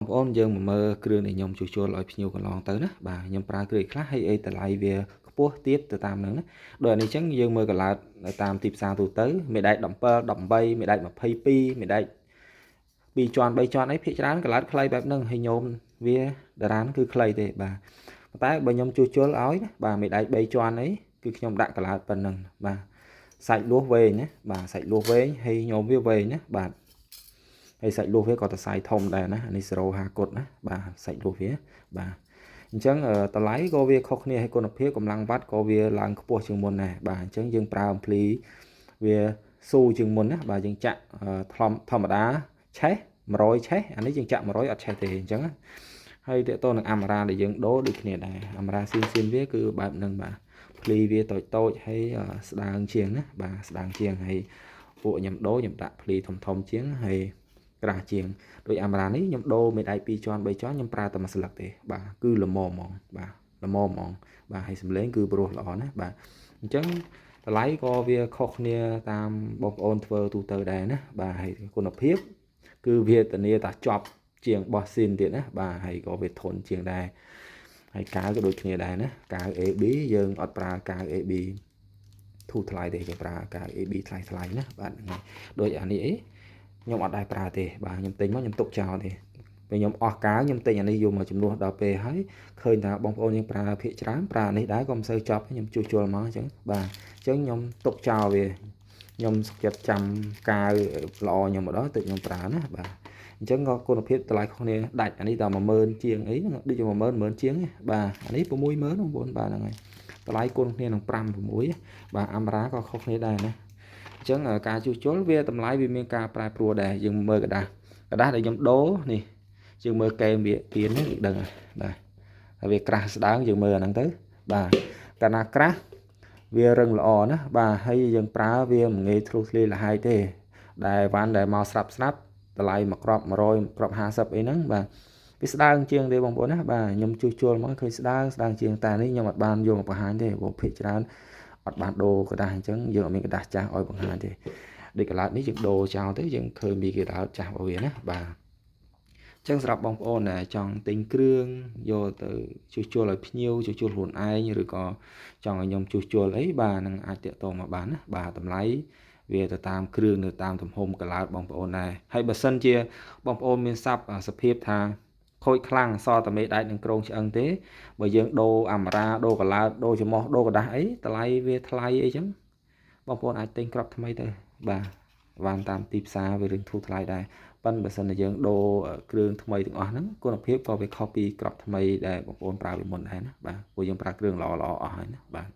ប្អូនយើងមកមើលគ្រឿងដែលខ្ញុំជួសជុលឲ្យភ្ញៀវកន្លងទៅណាបាទខ្ញុំប្រើគ្រឿងខ្លះហើយអីតម្លៃវាខ្ពស់ទៀតទៅតាមហ្នឹងណាដូចអានេះចឹងយើងមើលកន្លើតតាមទីផ្សារទូទៅមេដែក17 18មេដែក22មេដែក2ជាន់3ជាន់អីភាគច្រើនកន្លើតខ្លីបែបហ្នឹងហើយញោមវាតារានគឺខ្លីទេបាទតែបើខ្ញុំជួសជុលឲ្យណាបាទមេដែក3ជាន់អីគឺខ្ញុំដាក់កន្លើតប៉ុណ្ណឹងបាទសាច់លួសវែងណាបាទសាច់លួសវែងហើយញោមវាវែងណាបាទហើយសាច់លួសវាក៏ទៅសាយធំដែរណាអានេះ050គត់ណាបាទសាច់លួសវាបាទអញ្ចឹងតម្លៃក៏វាខុសគ្នាហើយគុណភាពកម្លាំងវ៉ាត់ក៏វាឡើងខ្ពស់ជាងមុនដែរបាទអញ្ចឹងយើងប្រើអំភ្លីវាស៊ូជាងមុនណាបាទយើងចាក់ធម្មតាឆេះ100ឆេះអានេះយើងចាក់100អត់ឆេះទេអញ្ចឹងហើយតើតើនឹងអាម៉ារ៉ាដែលយើងដូរដូចគ្នាដែរអាម៉ារ៉ាស៊ីនវាគឺបែបហ្នឹងបាទភ្លីវាតូចហើយស្ដើងជាងណាបាទស្ដើងជាងហើយពួកខ្ញុំដូរខ្ញុំដាក់ភ្លីធំជាងហើយក្រាស់ជាងដោយអាម៉ារ៉ានេះខ្ញុំដូរមេដៃ2ជាន់3ជាន់ខ្ញុំប្រើតែមួយស្លឹកទេបាទគឺល្មមហ្មងបាទល្មមហ្មងបាទហើយសំឡេងគឺព្រោះល្អណាបាទអញ្ចឹងតម្លៃក៏វាខុសគ្នាតាមបងប្អូនធ្វើទូទៅដែរណាបាទហើយគុណភាពគឺវាធានាថាជាប់ជាងបោះស៊ីនទៀតណាបាទហើយក៏វាធន់ជាងដែរហើយកៅក៏ដូចគ្នាដែរណាកៅ AB យើងអត់ប្រើកៅ AB ធូរថ្លៃទេយើងប្រើកៅ AB ថ្លៃណាបាទដូចអានេះអីខ្ញុំអត់ដែរប្រើទេបាទខ្ញុំទិញមកខ្ញុំទុកចោលទេពេលខ្ញុំអស់កាវខ្ញុំទិញអានេះយកមកចំនួនដល់ពេលហើយឃើញថាបងប្អូនយើងប្រើភាគច្រើនប្រើនេះដែរក៏មិនសូវចប់ខ្ញុំជួសជុលមកអញ្ចឹងបាទអញ្ចឹងខ្ញុំទុកចោលវាខ្ញុំសុខចិត្តចាំកាវល្អខ្ញុំម្ដងទៅខ្ញុំប្រើណាបាទអញ្ចឹងក៏គុណភាពតម្លៃខុសគ្នាដាច់អានេះដល់10000ជាងអីដូចជា10000ជាងបាទអានេះ60000បងប្អូនបាទហ្នឹងហើយតម្លៃគុណគ្នានឹង5 6បាទអាម៉ារ៉ាក៏ខុសគ្នាដែរណាអញ្ចឹងការជួសជុលវាតម្លៃវាមានការប្រែប្រួលដែរយើងមើលกระดาษដែលខ្ញុំដូរនេះយើងមើលកែមវាទៀននេះដឹងបាទហើយវាក្រាស់ស្ដើងយើងមើលអាហ្នឹងទៅបាទកាលណាក្រាស់វារឹងល្អណាបាទហើយយើងប្រើវាមិនងាយធ្លុះធ្លាយលហាយទេដែលវ៉ាន់ដែលមកស្រាប់តម្លៃមួយគ្រាប់100គ្រាប់50អីហ្នឹងបាទវាស្ដើងជាងទេបងប្អូនណាបាទខ្ញុំជួសជុលមកឃើញស្ដើងជាងតែនេះខ្ញុំអត់បានយកមកបង្ហាញទេព្រោះភាគច្រើនអត់បានដូរกระดาษអញ្ចឹងយើងអត់មានកระดาษចាស់ឲ្យបង្ហាញទេដូចកន្លត់នេះយើងដូរចោលទៅយើងឃើញមានកระดาษចាស់របស់វាណាបាទអញ្ចឹងសម្រាប់បងប្អូនដែលចង់ទិញគ្រឿងយកទៅជួសជុលឲ្យភ្ញៀវជួសជុលខ្លួនឯងឬក៏ចង់ឲ្យខ្ញុំជួសជុលអីបាទនឹងអាចតាក់ទងមកបានណាបាទតម្លៃវាទៅតាមគ្រឿងនៅតាមទំហំកន្លើតបងប្អូនដែរហើយបើសិនជាបងប្អូនមានសភាពថាខូចខ្លាំងសតមេដែកនឹងក្រងឆ្អឹងទេបើយើងដូរអាម៉ារ៉ាដូរកន្លើតដូរច្រមុះដូរกระดาษអីតម្លៃវាថ្លៃអីចឹងបងប្អូនអាចទិញគ្រាប់ថ្មីទៅបាទបានតាមទីផ្សារវារឿងធូរថ្លៃដែរប៉ុន្តែបើសិនជាយើងដូរគ្រឿងថ្មីទាំងអស់ហ្នឹងគុណភាពក៏វាខុសពីគ្រាប់ថ្មីដែលបងប្អូនប្រើពីមុនដែរណាបាទព្រោះយើងប្រើគ្រឿងល្អអស់ហើយណាបាទ